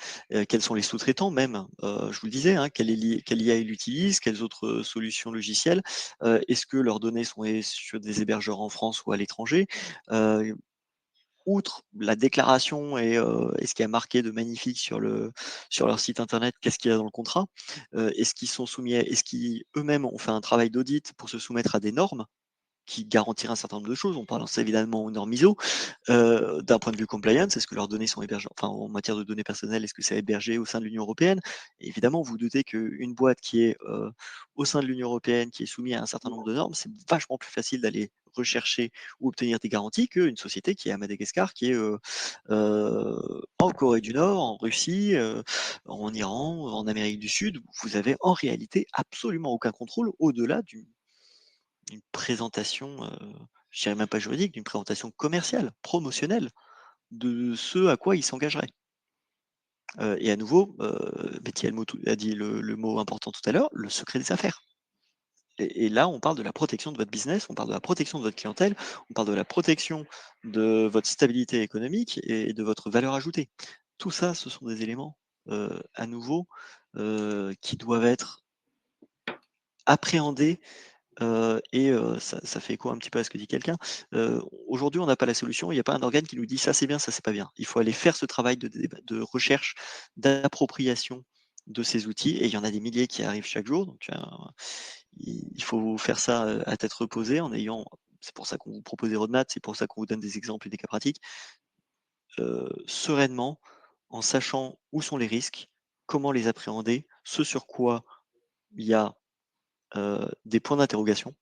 [SPEAKER 2] Quels sont les sous-traitants même? Je vous le disais, hein, quelle IA il utilise? Quelles autres, solutions logicielles? Est-ce que leurs données sont sur des hébergeurs en France ou à l'étranger? Heu, Outre la déclaration et ce qui est marqué de magnifique sur leur site internet, qu'est-ce qu'il y a dans le contrat? Est-ce qu'ils eux-mêmes ont fait un travail d'audit pour se soumettre à des normes qui garantiraient un certain nombre de choses? On pense évidemment aux normes ISO. D'un point de vue compliance, est-ce que leurs données sont hébergées, enfin en matière de données personnelles, est-ce que c'est hébergé au sein de l'Union européenne? Et évidemment, vous vous doutez qu'une boîte qui est, au sein de l'Union européenne, qui est soumise à un certain nombre de normes, c'est vachement plus facile d'aller rechercher ou obtenir des garanties qu'une société qui est à Madagascar, qui est, en Corée du Nord, en Russie, en Iran, en Amérique du Sud. Vous avez en réalité absolument aucun contrôle au-delà d'une présentation, je dirais même pas juridique, d'une présentation commerciale, promotionnelle de ce à quoi ils s'engageraient. Et à nouveau, Betty a dit le mot important tout à l'heure, le secret des affaires. Et là, on parle de la protection de votre business, on parle de la protection de votre clientèle, on parle de la protection de votre stabilité économique et de votre valeur ajoutée. Tout ça, ce sont des éléments, à nouveau, qui doivent être appréhendés. Ça fait écho un petit peu à ce que dit quelqu'un. Aujourd'hui, on n'a pas la solution, il n'y a pas un organe qui nous dit: «Ça, c'est bien, ça, c'est pas bien». Il faut aller faire ce travail de recherche, d'appropriation de ces outils, et il y en a des milliers qui arrivent chaque jour, donc il faut faire ça, à tête reposée en ayant, c'est pour ça qu'on vous propose des roadmaps, c'est pour ça qu'on vous donne des exemples et des cas pratiques, sereinement, en sachant où sont les risques, comment les appréhender, ce sur quoi il y a, des points d'interrogation,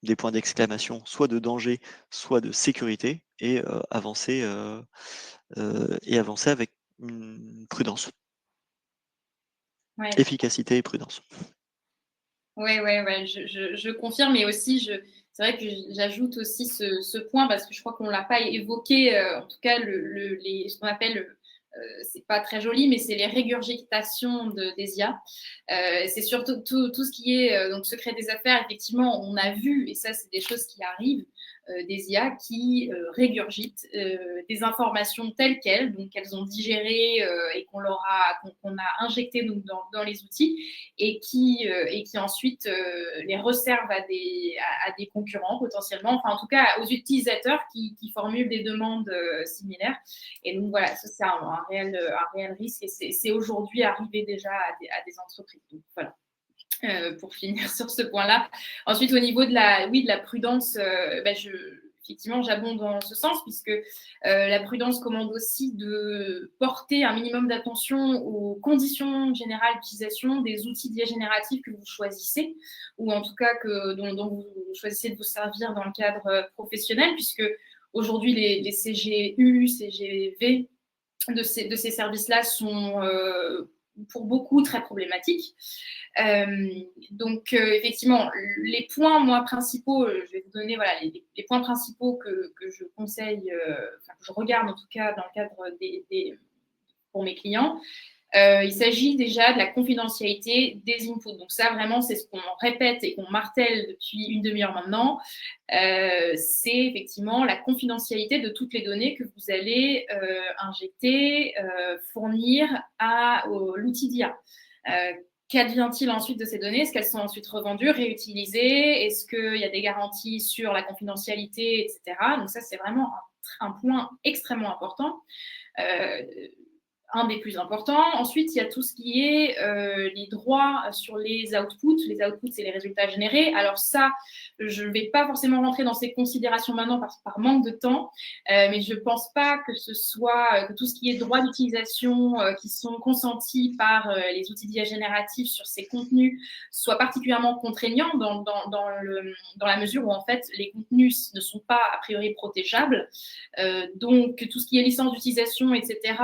[SPEAKER 2] des points d'exclamation, soit de danger, soit de sécurité, et avancer avec prudence,
[SPEAKER 1] Ouais.
[SPEAKER 2] efficacité et prudence.
[SPEAKER 1] Ouais, ouais, ouais, je confirme et aussi c'est vrai que j'ajoute aussi ce point parce que je crois qu'on ne l'a pas évoqué, en tout cas, ce qu'on appelle, c'est pas très joli, mais c'est les régurgitations des IA. C'est surtout tout ce qui est donc secret des affaires. Effectivement, on a vu, et ça, c'est des choses qui arrivent, des IA qui régurgitent des informations telles quelles, donc qu'elles ont digérées et qu'on a injectées donc, dans les outils, et qui ensuite les réservent à des concurrents potentiellement, enfin en tout cas aux utilisateurs qui formulent des demandes similaires. Et donc voilà, ça c'est un réel risque, et c'est aujourd'hui arrivé déjà à des entreprises. Donc voilà. Pour finir sur ce point-là. Ensuite, au niveau de la prudence, effectivement, j'abonde dans ce sens, puisque la prudence commande aussi de porter un minimum d'attention aux conditions générales d'utilisation des outils d'IA génératifs que vous choisissez, ou en tout cas dont vous choisissez de vous servir dans le cadre professionnel, puisque aujourd'hui, les CGU, CGV de ces services-là sont pour beaucoup très problématiques. Donc, effectivement, les points, moi, principaux, je vais vous donner voilà, les points principaux que je conseille, que je regarde en tout cas dans le cadre pour mes clients. Il s'agit déjà de la confidentialité des inputs. Donc ça, vraiment, c'est ce qu'on répète et qu'on martèle depuis une demi-heure maintenant. C'est effectivement la confidentialité de toutes les données que vous allez injecter, fournir à l'outil d'IA. Qu'advient-il ensuite de ces données? Est-ce qu'elles sont ensuite revendues, réutilisées? Est-ce qu'il y a des garanties sur la confidentialité, etc. Donc ça, c'est vraiment un point extrêmement important. Un des plus importants. Ensuite, il y a tout ce qui est les droits sur les outputs. Les outputs, c'est les résultats générés. Alors ça, je ne vais pas forcément rentrer dans ces considérations maintenant par manque de temps, mais je ne pense pas que ce soit que tout ce qui est droits d'utilisation qui sont consentis par les outils d'IA génératifs sur ces contenus soit particulièrement contraignant dans la mesure où, en fait, les contenus ne sont pas a priori protégeables. Donc, tout ce qui est licence d'utilisation, etc.,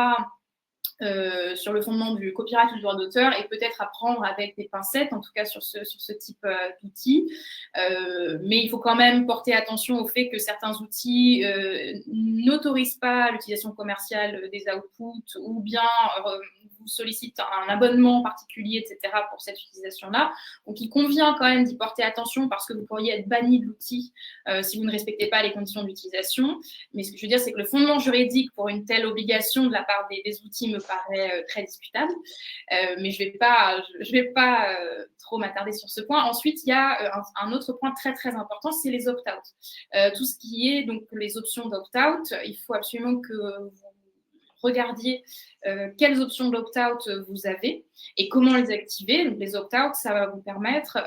[SPEAKER 1] sur le fondement du copyright ou du droit d'auteur, et peut-être à prendre avec des pincettes, en tout cas sur ce type d'outils. Mais il faut quand même porter attention au fait que certains outils n'autorisent pas l'utilisation commerciale des outputs, ou bien vous sollicitent un abonnement particulier, etc., pour cette utilisation-là. Donc, il convient quand même d'y porter attention, parce que vous pourriez être banni de l'outil si vous ne respectez pas les conditions d'utilisation. Mais ce que je veux dire, c'est que le fondement juridique pour une telle obligation de la part des outils me paraît très discutable. Mais je vais pas trop m'attarder sur ce point. Ensuite, il y a un autre point très, très important, c'est les opt-out. Tout ce qui est donc les options d'opt-out, il faut absolument que vous regardiez quelles options d'opt-out vous avez et comment les activer. Donc, les opt-out, ça va vous permettre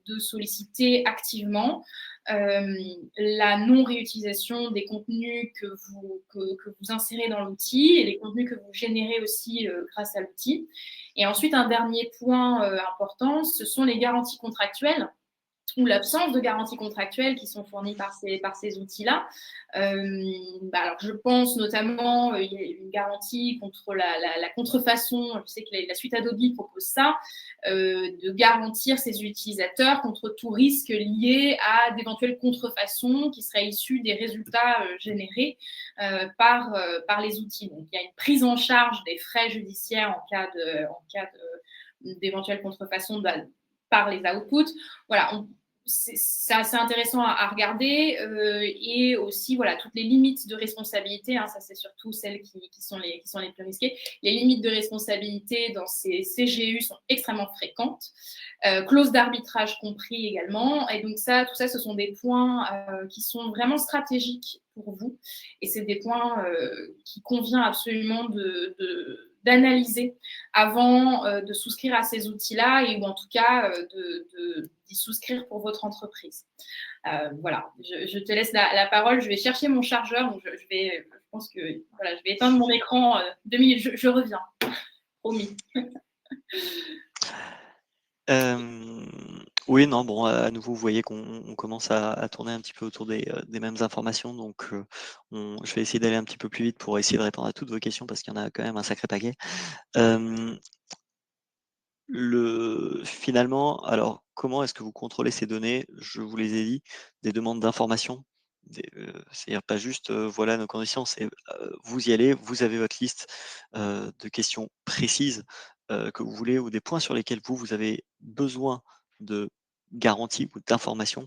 [SPEAKER 1] de solliciter activement la non-réutilisation des contenus que vous insérez dans l'outil, et les contenus que vous générez aussi grâce à l'outil. Et ensuite, un dernier point important, ce sont les garanties contractuelles, ou l'absence de garanties contractuelles qui sont fournies par ces outils-là. Alors, je pense notamment, il y a une garantie contre la contrefaçon. Je sais que la suite Adobe propose ça, de garantir ses utilisateurs contre tout risque lié à d'éventuelles contrefaçons qui seraient issues des résultats générés par les outils. Donc, il y a une prise en charge des frais judiciaires en cas d'éventuelles contrefaçons par les outputs. Voilà, c'est assez intéressant à regarder, et aussi voilà, toutes les limites de responsabilité, ça c'est surtout celles qui sont les plus risquées. Les limites de responsabilité dans ces CGU sont extrêmement fréquentes, clauses d'arbitrage compris également, et donc tout ça, ce sont des points qui sont vraiment stratégiques pour vous, et c'est des points qu'il convient absolument d'analyser avant de souscrire à ces outils-là, et ou en tout cas d'y souscrire pour votre entreprise. Voilà, je te laisse la parole. Je vais chercher mon chargeur, donc je pense que voilà, je vais éteindre mon écran 2 minutes. Je reviens, promis.
[SPEAKER 2] Oui, non, bon, à nouveau, vous voyez qu'on commence à tourner un petit peu autour des mêmes informations, donc je vais essayer d'aller un petit peu plus vite pour essayer de répondre à toutes vos questions, parce qu'il y en a quand même un sacré paquet. Finalement, alors, comment est-ce que vous contrôlez ces données? Je vous les ai dit, des demandes d'informations, c'est-à-dire pas juste, voilà nos conditions, c'est, vous y allez, vous avez votre liste, de questions précises, que vous voulez ou des points sur lesquels vous avez besoin de garanties ou d'informations.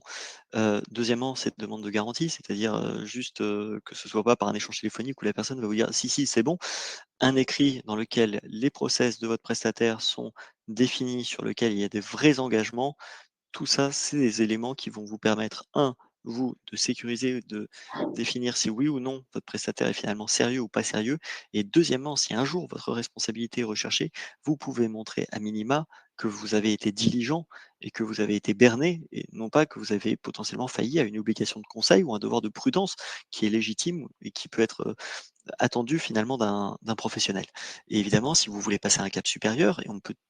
[SPEAKER 2] Deuxièmement, cette demande de garantie, c'est-à-dire, juste, que ce soit pas par un échange téléphonique où la personne va vous dire: «Si, si, c'est bon». Un écrit dans lequel les process de votre prestataire sont définis, sur lequel il y a des vrais engagements, tout ça, c'est des éléments qui vont vous permettre, un, vous, de sécuriser, de définir si oui ou non votre prestataire est finalement sérieux ou pas sérieux. Et deuxièmement, si un jour votre responsabilité est recherchée, vous pouvez montrer à minima que vous avez été diligent et que vous avez été berné, et non pas que vous avez potentiellement failli à une obligation de conseil ou un devoir de prudence qui est légitime et qui peut être attendu finalement d'un professionnel. Et évidemment, si vous voulez passer à un cap supérieur,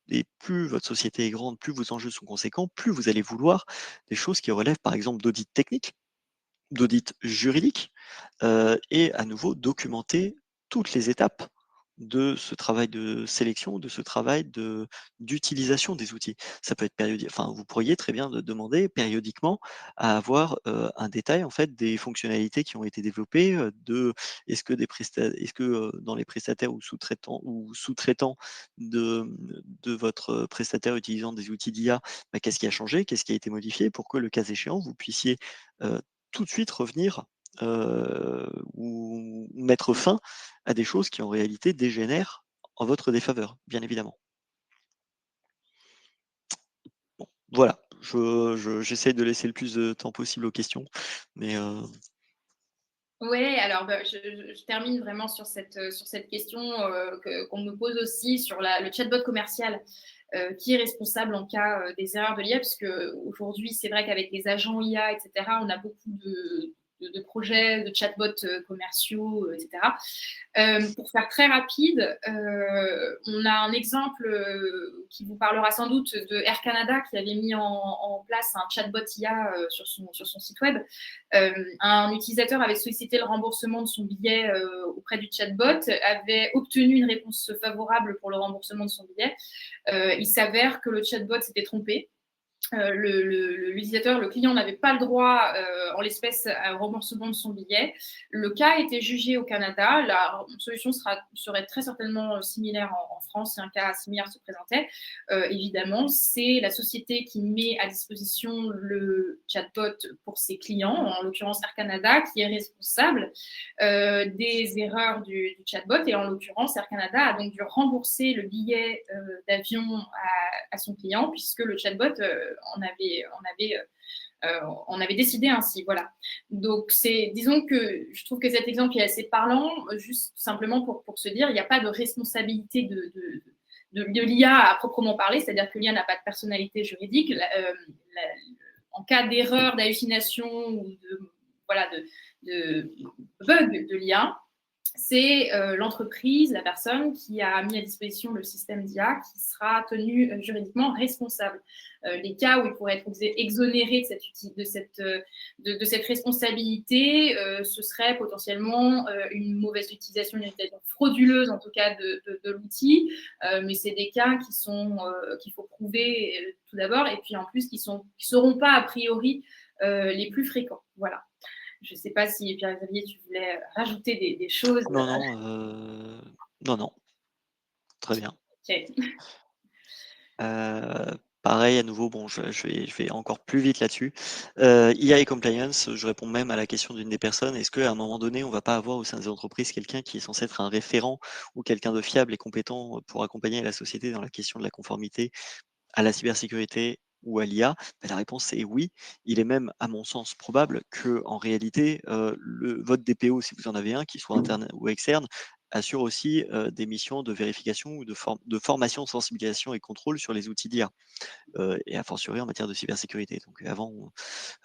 [SPEAKER 2] et plus votre société est grande, plus vos enjeux sont conséquents, plus vous allez vouloir des choses qui relèvent par exemple d'audit technique, d'audit juridique, et à nouveau documenter toutes les étapes de ce travail de sélection, de ce travail d'utilisation des outils. Ça peut être périodique, enfin, vous pourriez très bien demander périodiquement à avoir, un détail en fait des fonctionnalités qui ont été développées, est-ce que, dans les prestataires ou sous-traitants de votre prestataire utilisant des outils d'IA, bah, qu'est-ce qui a changé? Qu'est-ce qui a été modifié? Pour que le cas échéant, vous puissiez, tout de suite revenir, ou mettre fin à des choses qui en réalité dégénèrent en votre défaveur, bien évidemment. Bon, voilà, j'essaie de laisser le plus de temps possible aux questions, mais
[SPEAKER 1] Ouais, alors bah, je termine vraiment sur cette question qu'on me pose aussi sur le chatbot commercial qui est responsable en cas des erreurs de l'IA, parce qu'aujourd'hui, c'est vrai qu'avec les agents IA, etc., on a beaucoup de projets de chatbots commerciaux, etc. Pour faire très rapide, on a un exemple qui vous parlera sans doute de Air Canada qui avait mis en place un chatbot IA sur son site web. Un utilisateur avait sollicité le remboursement de son billet auprès du chatbot, avait obtenu une réponse favorable pour le remboursement de son billet. Il s'avère que le chatbot s'était trompé. L'utilisateur, le client n'avait pas le droit, en l'espèce, au remboursement de son billet. Le cas a été jugé au Canada. La solution serait très certainement similaire en France si un cas similaire se présentait. Évidemment, c'est la société qui met à disposition le chatbot pour ses clients, en l'occurrence Air Canada, qui est responsable des erreurs du chatbot. Et en l'occurrence, Air Canada a donc dû rembourser le billet d'avion à son client, puisque le chatbot on avait décidé ainsi, voilà. Donc, disons que je trouve que cet exemple est assez parlant, juste simplement pour se dire, il n'y a pas de responsabilité de l'IA à proprement parler, c'est-à-dire que l'IA n'a pas de personnalité juridique. En cas d'erreur, d'hallucination ou voilà, de bug de l'IA, c'est l'entreprise, la personne qui a mis à disposition le système d'IA qui sera tenue juridiquement responsable. Les cas où il pourrait être exonéré de cette responsabilité, ce serait potentiellement une mauvaise utilisation, une utilisation frauduleuse en tout cas de l'outil, mais c'est des cas qu'il faut prouver tout d'abord, et puis en plus qui seront pas a priori les plus fréquents. Voilà. Je ne sais pas si Pierre-Xavier, tu voulais rajouter des choses.
[SPEAKER 2] non, non, non, non, très bien.
[SPEAKER 1] Ok.
[SPEAKER 2] Pareil à nouveau, bon, je vais encore plus vite là-dessus. IA et compliance, je réponds même à la question d'une des personnes: est-ce qu'à un moment donné, on va pas avoir au sein des entreprises quelqu'un qui est censé être un référent ou quelqu'un de fiable et compétent pour accompagner la société dans la question de la conformité à la cybersécurité ou à l'IA? Bah, la réponse est oui. Il est même, à mon sens, probable que, en réalité, votre DPO, si vous en avez un, qu'il soit interne ou externe, assure aussi des missions de vérification ou de formation, de sensibilisation et contrôle sur les outils d'IA, et a fortiori en matière de cybersécurité. Donc avant,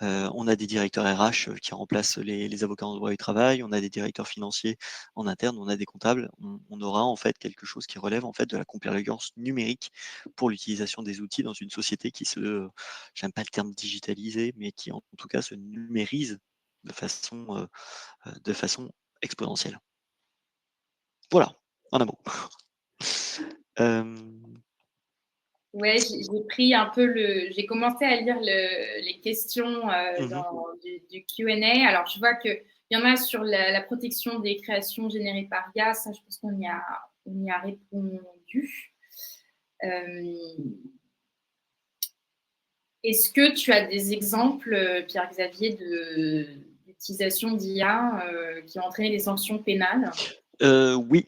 [SPEAKER 2] on a des directeurs RH qui remplacent les avocats en droit du travail, on a des directeurs financiers en interne, on a des comptables. On aura en fait quelque chose qui relève en fait de la compliance numérique pour l'utilisation des outils dans une société j'aime pas le terme digitalisé, mais qui en tout cas se numérise de façon exponentielle. Voilà, en un mot.
[SPEAKER 1] Ouais, j'ai pris un peu j'ai commencé à lire les questions
[SPEAKER 2] Mmh.
[SPEAKER 1] du Q&A. Alors, je vois qu'il y en a sur la protection des créations générées par IA. Ça, je pense on y a répondu. Euh, Est-ce que tu as des exemples, Pierre-Xavier, d'utilisation d'IA qui ont entraîné des sanctions pénales?
[SPEAKER 2] Oui.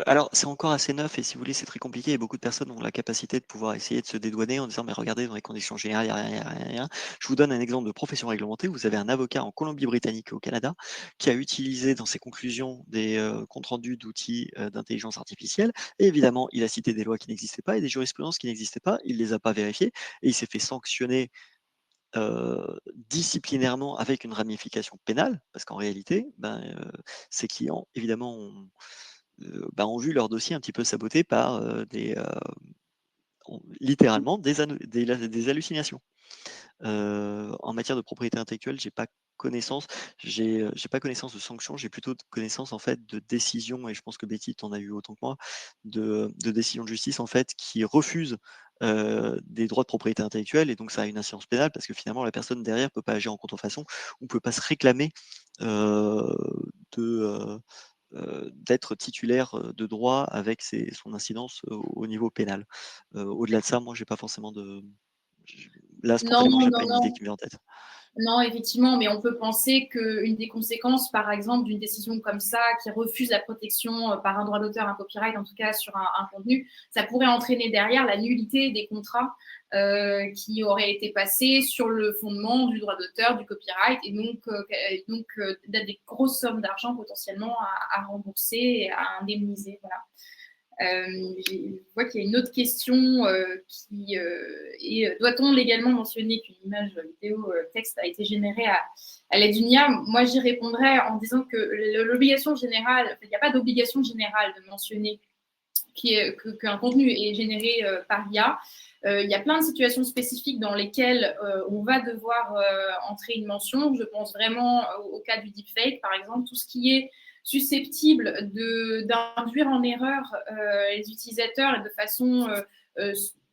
[SPEAKER 2] Alors c'est encore assez neuf et si vous voulez, c'est très compliqué et beaucoup de personnes ont la capacité de pouvoir essayer de se dédouaner en disant: «Mais regardez, dans les conditions générales, il y a rien, il y a rien, il y a rien». Je vous donne un exemple de profession réglementée. Vous avez un avocat en Colombie-Britannique et au Canada qui a utilisé dans ses conclusions des, comptes rendus d'outils, d'intelligence artificielle et évidemment, il a cité des lois qui n'existaient pas et des jurisprudences qui n'existaient pas. Il les a pas vérifiées et il s'est fait sanctionner, disciplinairement avec une ramification pénale parce qu'en réalité, ben, ses clients évidemment ont vu leur dossier un petit peu saboté par, littéralement des hallucinations. En matière de propriété intellectuelle, j'ai pas connaissance de sanctions, j'ai plutôt connaissance en fait de décisions et je pense que Betty tu en as eu autant que moi, de décisions de justice en fait qui refusent, des droits de propriété intellectuelle et donc ça a une incidence pénale parce que finalement la personne derrière peut pas agir en contrefaçon ou peut pas se réclamer, heu, de, d'être titulaire, de droit avec son incidence au niveau pénal. Au-delà de ça, moi j'ai pas forcément de j là
[SPEAKER 1] Non,
[SPEAKER 2] spontanément, j'ai pas
[SPEAKER 1] non,
[SPEAKER 2] une
[SPEAKER 1] non.
[SPEAKER 2] idée qui me vient en tête.
[SPEAKER 1] Non, effectivement, mais on peut penser qu'une des conséquences, par exemple, d'une décision comme ça, qui refuse la protection par un droit d'auteur, un copyright, en tout cas sur un contenu, ça pourrait entraîner derrière la nullité des contrats qui auraient été passés sur le fondement du droit d'auteur, du copyright, et donc des grosses sommes d'argent potentiellement à rembourser et à indemniser. Voilà. Je vois qu'il y a une autre question qui est doit-on légalement mentionner qu'une image vidéo texte a été générée à l'aide d'une IA? Moi, j'y répondrais en disant que l'obligation générale, il n'y a pas d'obligation générale de mentionner qu'un contenu est généré par IA. Il y a plein de situations spécifiques dans lesquelles on va devoir entrer une mention. Je pense vraiment au cas du deepfake, par exemple, tout ce qui est susceptible d'induire en erreur les utilisateurs de façon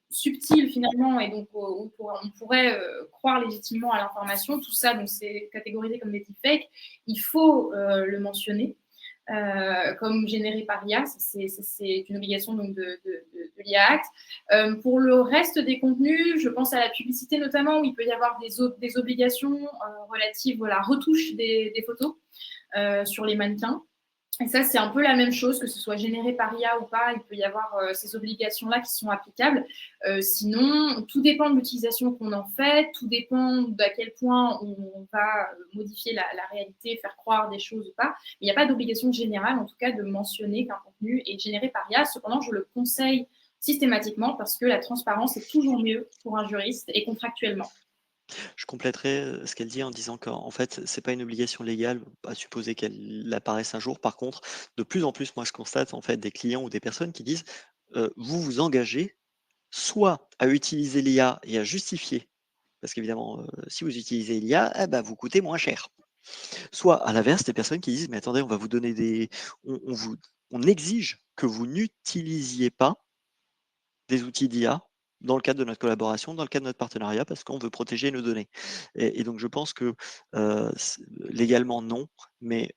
[SPEAKER 1] subtile finalement, et donc on pourrait croire légitimement à l'information. Tout ça, donc c'est catégorisé comme des deepfakes. Il faut le mentionner. Comme généré par IA, c'est une obligation donc de l'IA Act. Pour le reste des contenus, je pense à la publicité notamment, où il peut y avoir des obligations relatives à la retouche des photos sur les mannequins. Et ça, c'est un peu la même chose, que ce soit généré par IA ou pas, il peut y avoir ces obligations-là qui sont applicables. Sinon, tout dépend de l'utilisation qu'on en fait, tout dépend d'à quel point on va modifier la réalité, faire croire des choses ou pas. Il n'y a pas d'obligation générale, en tout cas, de mentionner qu'un contenu est généré par IA. Cependant, je le conseille systématiquement parce que la transparence est toujours mieux pour un juriste et contractuellement.
[SPEAKER 2] Je compléterai, ce qu'elle dit en disant qu'en fait, c'est pas une obligation légale, à supposer qu'elle apparaisse un jour. Par contre, de plus en plus, moi, je constate en fait des clients ou des personnes qui disent, vous vous engagez soit à utiliser l'IA et à justifier, parce qu'évidemment, si vous utilisez l'IA, eh bah, vous coûtez moins cher. Soit à l'inverse, des personnes qui disent: «Mais attendez, on va vous donner on exige que vous n'utilisiez pas des outils d'IA dans le cadre de notre collaboration, dans le cadre de notre partenariat, parce qu'on veut protéger nos données». Et donc je pense que, légalement non, mais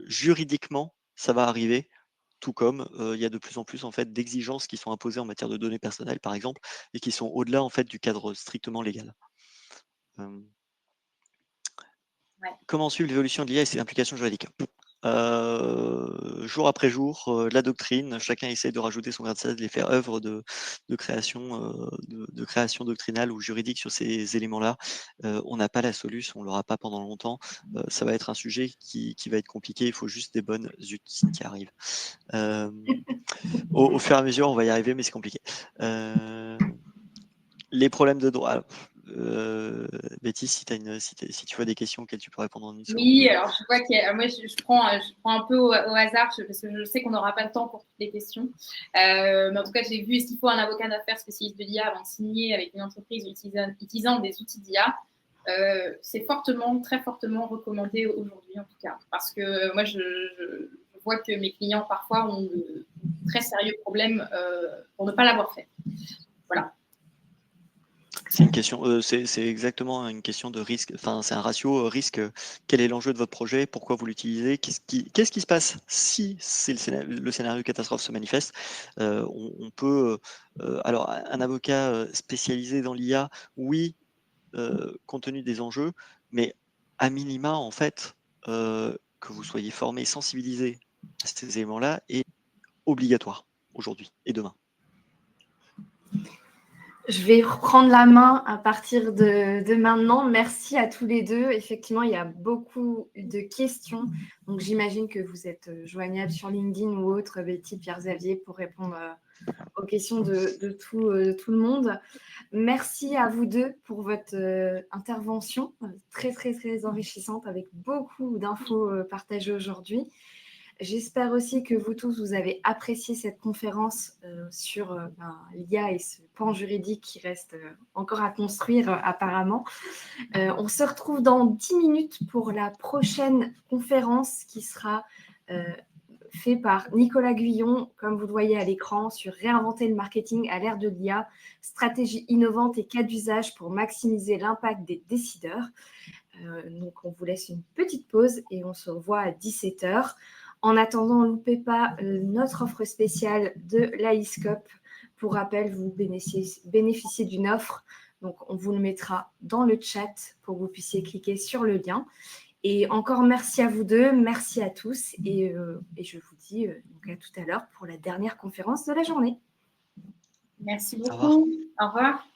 [SPEAKER 2] juridiquement, ça va arriver, tout comme, il y a de plus en plus en fait d'exigences qui sont imposées en matière de données personnelles, par exemple, et qui sont au-delà en fait du cadre strictement légal. Hem
[SPEAKER 1] Ouais.
[SPEAKER 2] Comment suivre l'évolution de l'IA et ses implications juridiques? Jour après jour, la doctrine, chacun essaie de rajouter son grain de sel et faire œuvre de création doctrinale ou juridique sur ces éléments-là. On n'a pas la solution, on l'aura pas pendant longtemps. Ça va être un sujet qui va être compliqué, il faut juste des bonnes outils qui arrivent. Hem, au fur et à mesure, on va y arriver, mais c'est compliqué. Les problèmes de droit, Betty, si tu vois des questions auxquelles tu peux répondre en une seconde,
[SPEAKER 1] Oui, alors je vois que moi je prends un peu au hasard parce que je sais qu'on n'aura pas le temps pour toutes les questions. Mais en tout cas, j'ai vu est-ce qu'il faut un avocat d'affaires spécialiste de l'IA avant de signer avec une entreprise utilisant des outils d'IA. C'est fortement, très fortement recommandé aujourd'hui en tout cas, parce que moi je vois que mes clients parfois ont très sérieux problème pour ne pas l'avoir fait. Voilà.
[SPEAKER 2] C'est une question, c'est exactement une question de risque. Enfin, c'est un ratio risque. Quel est l'enjeu de votre projet? Pourquoi vous l'utilisez? Qu'est-ce qui se passe si c'est le scénario catastrophe se manifeste? On peut, alors, un avocat spécialisé dans l'IA, oui, compte tenu des enjeux, mais à minima, en fait, que vous soyez formé, sensibilisé à ces éléments-là est obligatoire aujourd'hui et demain.
[SPEAKER 3] Je vais reprendre la main à partir de maintenant. Merci à tous les deux. Effectivement, il y a beaucoup de questions. Donc, j'imagine que vous êtes joignables sur LinkedIn ou autre, Betty, Pierre-Xavier, pour répondre aux questions de tout le monde. Merci à vous deux pour votre intervention très, très, très enrichissante avec beaucoup d'infos partagées aujourd'hui. J'espère aussi que vous tous, vous avez apprécié cette conférence sur l'IA et ce pan juridique qui reste encore à construire apparemment. On se retrouve dans 10 minutes pour la prochaine conférence qui sera faite par Nicolas Guyon, comme vous le voyez à l'écran, sur réinventer le marketing à l'ère de l'IA, stratégie innovante et cas d'usage pour maximiser l'impact des décideurs. Donc, on vous laisse une petite pause et on se revoit à 17h. En attendant, ne loupez pas notre offre spéciale de l'AISCOP. Pour rappel, vous bénéficiez d'une offre. Donc, on vous le mettra dans le chat pour que vous puissiez cliquer sur le lien. Et encore merci à vous deux, merci à tous. Et je vous dis donc à tout à l'heure pour la dernière conférence de la journée.
[SPEAKER 1] Merci beaucoup. Au revoir.